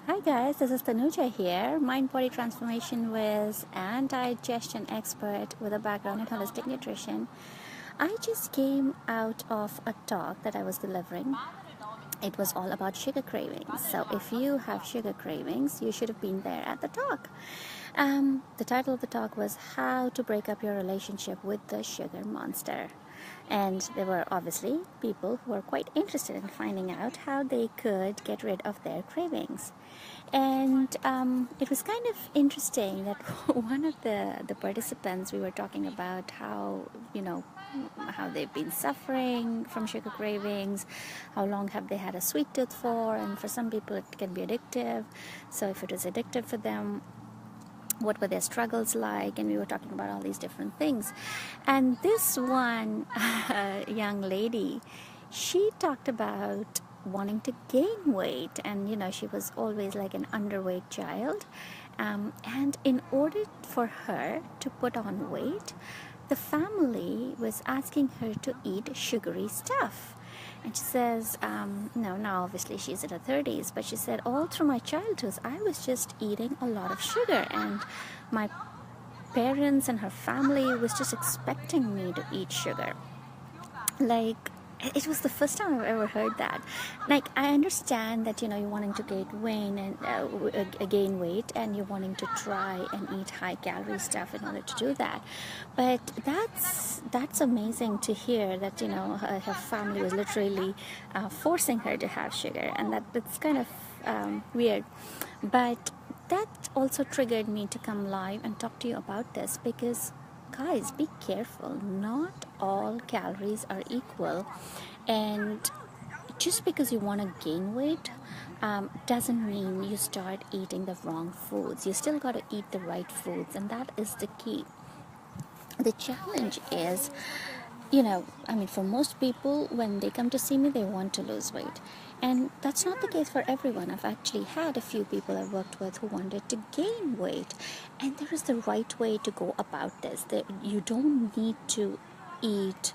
Hi guys, this is Tanuja here, mind body transformation whiz and digestion expert with a background in holistic nutrition. I just came out of a talk that I was delivering. It was all about sugar cravings. So if you have sugar cravings, you should have been there at the talk. The title of the talk was How to Break Up Your Relationship with the Sugar Monster. And there were obviously people who were quite interested in finding out how they could get rid of their cravings. And it was kind of interesting that one of the participants, we were talking about how, how they've been suffering from sugar cravings, how long have they had a sweet tooth for, and for some people it can be addictive. So if it was addictive for them, what were their struggles like? And we were talking about all these different things. And this one young lady, she talked about wanting to gain weight, and she was always like an underweight child, and in order for her to put on weight, the family was asking her to eat sugary stuff. And she says, no, now obviously she's in her 30s, but she said, all through my childhood, I was just eating a lot of sugar, and my parents and her family was just expecting me to eat sugar. Like, it was the first time I've ever heard that. Like, I understand that you're wanting to gain weight, and you're wanting to try and eat high calorie stuff in order to do that. But that's amazing to hear that her family was literally forcing her to have sugar, and that's kind of weird. But that also triggered me to come live and talk to you about this, because guys, be careful. Not all calories are equal, and just because you want to gain weight doesn't mean you start eating the wrong foods. You still got to eat the right foods, and that is the key. The challenge is, for most people, when they come to see me, they want to lose weight. And that's not the case for everyone. I've actually had a few people I've worked with who wanted to gain weight. And there is the right way to go about this. You don't need to eat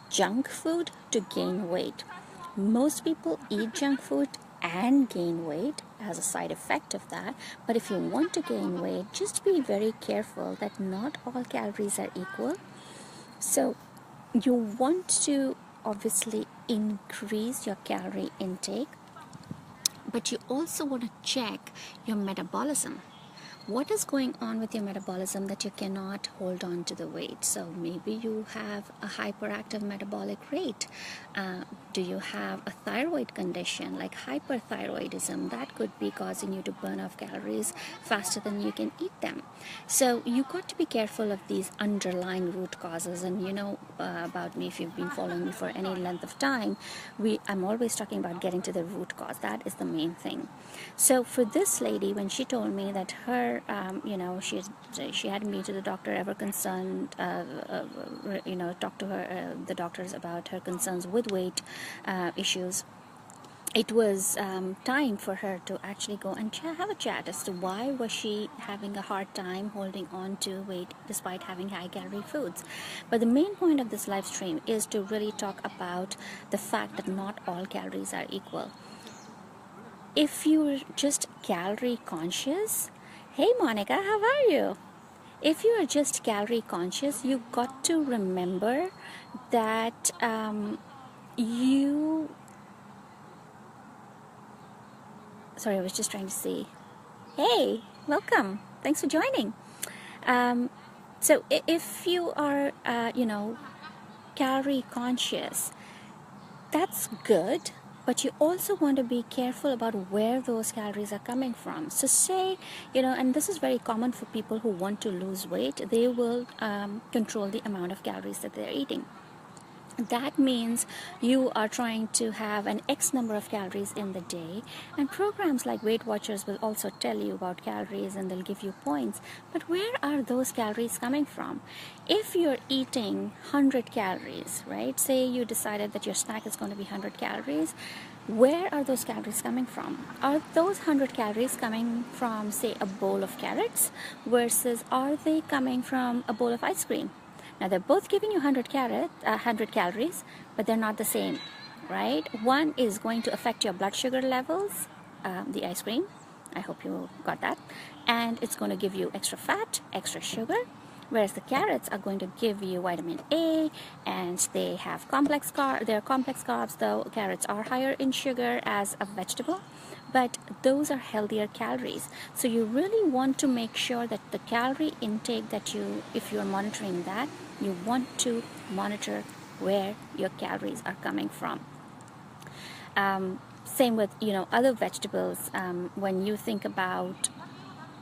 junk food to gain weight. Most people eat junk food and gain weight as a side effect of that. But if you want to gain weight, just be very careful that not all calories are equal. So you want to obviously increase your calorie intake, but you also want to check your metabolism. What is going on with your metabolism that you cannot hold on to the weight? So maybe you have a hyperactive metabolic rate. Do you have a thyroid condition like hyperthyroidism that could be causing you to burn off calories faster than you can eat them? So you got to be careful of these underlying root causes. And about me, if you've been following me for any length of time, I'm always talking about getting to the root cause. That is the main thing. So for this lady, when she told me that her she hadn't been to the doctor, ever concerned, talked to her the doctors about her concerns with weight issues, it was time for her to actually go and have a chat as to why was she having a hard time holding on to weight despite having high calorie foods. But the main point of this live stream is to really talk about the fact that not all calories are equal. If you're just calorie conscious, hey Monica, how are you? If you are just calorie conscious, you got to remember that sorry, I was just trying to see. Hey, welcome. Thanks for joining. So if you are, calorie conscious, that's good. But you also want to be careful about where those calories are coming from. So say, and this is very common for people who want to lose weight, they will control the amount of calories that they're eating. That means you are trying to have an X number of calories in the day, and programs like Weight Watchers will also tell you about calories and they'll give you points. But where are those calories coming from? If you're eating 100 calories, right? Say you decided that your snack is going to be 100 calories. Where are those calories coming from? Are those 100 calories coming from, say, a bowl of carrots, versus are they coming from a bowl of ice cream? Now, they're both giving you 100 calories, but they're not the same, right? One is going to affect your blood sugar levels, the ice cream. I hope you got that. And it's going to give you extra fat, extra sugar, whereas the carrots are going to give you vitamin A, and they have they're complex carbs, though carrots are higher in sugar as a vegetable, but those are healthier calories. So you really want to make sure that the calorie intake that if you're monitoring that, you want to monitor where your calories are coming from. Same with other vegetables. When you think about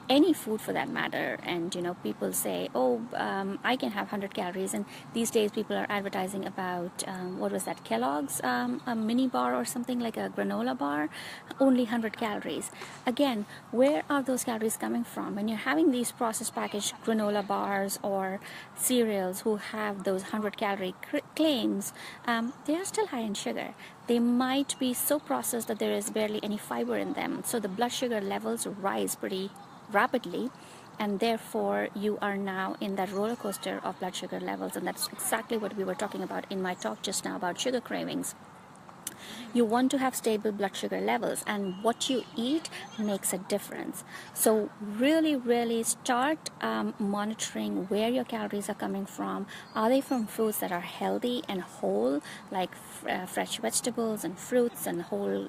any food for that matter, and people say, oh, I can have 100 calories, and these days people are advertising about what was that, Kellogg's, a mini bar or something, like a granola bar, only 100 calories. Again, where are those calories coming from? When you're having these processed packaged granola bars or cereals who have those 100 calorie claims, they are still high in sugar. They might be so processed that there is barely any fiber in them, so the blood sugar levels rise pretty rapidly, and therefore you are now in that roller coaster of blood sugar levels. And that's exactly what we were talking about in my talk just now about sugar cravings. You want to have stable blood sugar levels, and what you eat makes a difference. So really start monitoring where your calories are coming from. Are they from foods that are healthy and whole, like fresh vegetables and fruits and whole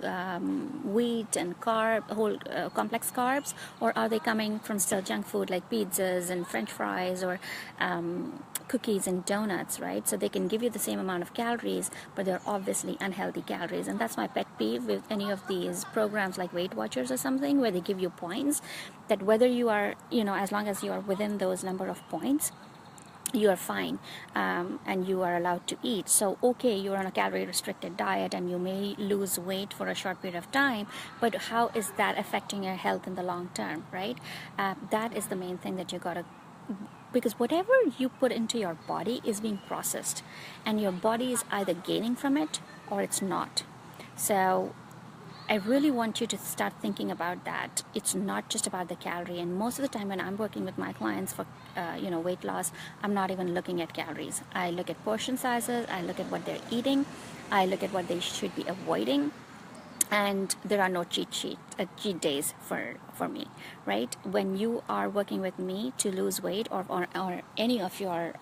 wheat and whole complex carbs, or are they coming from still junk food like pizzas and french fries or cookies and donuts, right? So they can give you the same amount of calories, but they're obviously unhealthy calories. And that's my pet peeve with any of these programs like Weight Watchers or something, where they give you points, that whether you are, as long as you are within those number of points, you are fine, and you are allowed to eat. So okay, you're on a calorie restricted diet and you may lose weight for a short period of time, but how is that affecting your health in the long term, right? That is the main thing that you gotta, because whatever you put into your body is being processed, and your body is either gaining from it or it's not. So I really want you to start thinking about that. It's not just about the calorie. And most of the time when I'm working with my clients for weight loss, I'm not even looking at calories. I look at portion sizes, I look at what they're eating, I look at what they should be avoiding. And there are no cheat days for me, right? When you are working with me to lose weight or any of your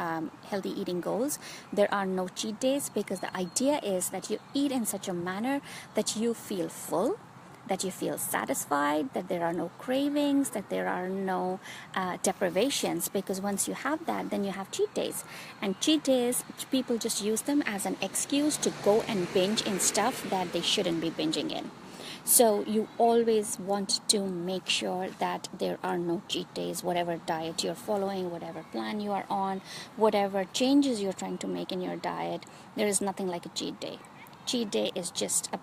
healthy eating goals, there are no cheat days, because the idea is that you eat in such a manner that you feel full, that you feel satisfied, that there are no cravings, that there are no deprivations, because once you have that, then you have cheat days. And cheat days, people just use them as an excuse to go and binge in stuff that they shouldn't be binging in. So you always want to make sure that there are no cheat days. Whatever diet you're following, whatever plan you are on, whatever changes you're trying to make in your diet, there is nothing like a cheat day. Cheat day is just a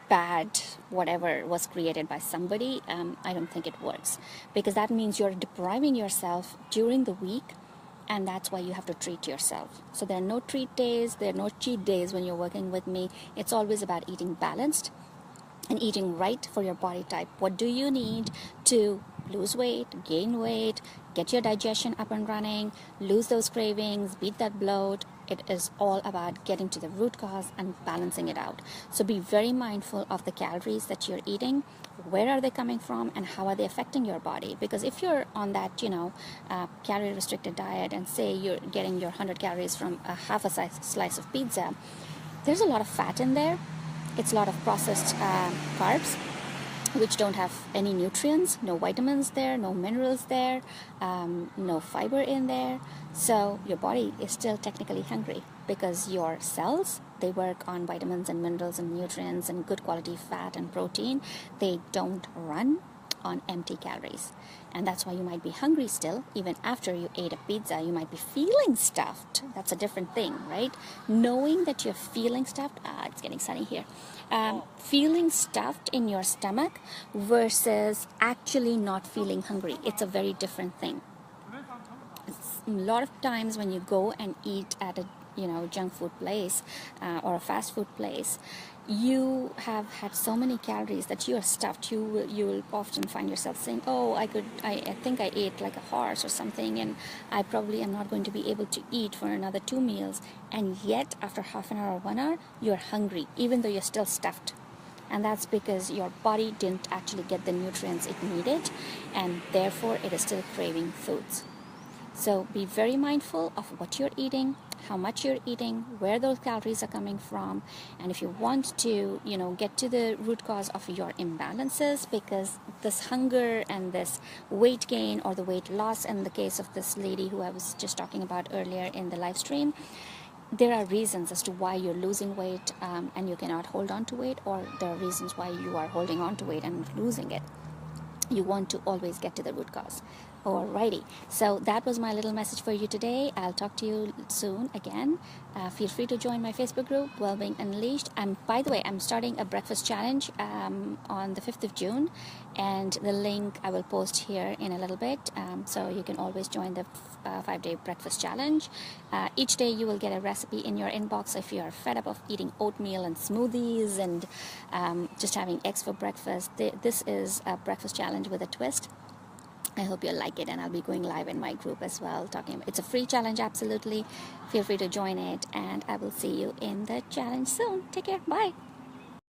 bad whatever was created by somebody. I don't think it works, because that means you're depriving yourself during the week, and that's why you have to treat yourself. So there are no treat days, there are no cheat days when you're working with me. It's always about eating balanced and eating right for your body type. What do you need to lose weight, gain weight, get your digestion up and running, lose those cravings, beat that bloat? It is all about getting to the root cause and balancing it out. So be very mindful of the calories that you're eating. Where are they coming from, and how are they affecting your body? Because if you're on that, calorie restricted diet, and say you're getting your 100 calories from a half a slice of pizza, there's a lot of fat in there. It's a lot of processed carbs, which don't have any nutrients, no vitamins there, no minerals there, no fiber in there. So your body is still technically hungry, because your cells, they work on vitamins and minerals and nutrients and good quality fat and protein. They don't run on empty calories. And that's why you might be hungry still, even after you ate a pizza. You might be feeling stuffed. That's a different thing, right? Knowing that you're feeling stuffed, it's getting sunny here. Feeling stuffed in your stomach versus actually not feeling hungry. It's a very different thing. A lot of times when you go and eat at a junk food place or a fast food place, you have had so many calories that you are stuffed. You will often find yourself saying, oh, I think I ate like a horse or something, and I probably am not going to be able to eat for another 2 meals. And yet after half an hour or 1 hour, you're hungry, even though you're still stuffed. And that's because your body didn't actually get the nutrients it needed, and therefore it is still craving foods. So be very mindful of what you're eating, how much you're eating, where those calories are coming from. And if you want to, get to the root cause of your imbalances, because this hunger and this weight gain or the weight loss, in the case of this lady who I was just talking about earlier in the live stream, there are reasons as to why you're losing weight and you cannot hold on to weight, or there are reasons why you are holding on to weight and losing it. You want to always get to the root cause. Alrighty, so that was my little message for you today. I'll talk to you soon again. Feel free to join my Facebook group, Wellbeing Unleashed. By the way, I'm starting a breakfast challenge on the 5th of June, and the link I will post here in a little bit, so you can always join the 5-day breakfast challenge. Each day you will get a recipe in your inbox. If you are fed up of eating oatmeal and smoothies and just having eggs for breakfast, this is a breakfast challenge with a twist. I hope you'll like it, and I'll be going live in my group as well. It's a free challenge, absolutely. Feel free to join it, and I will see you in the challenge soon. Take care. Bye.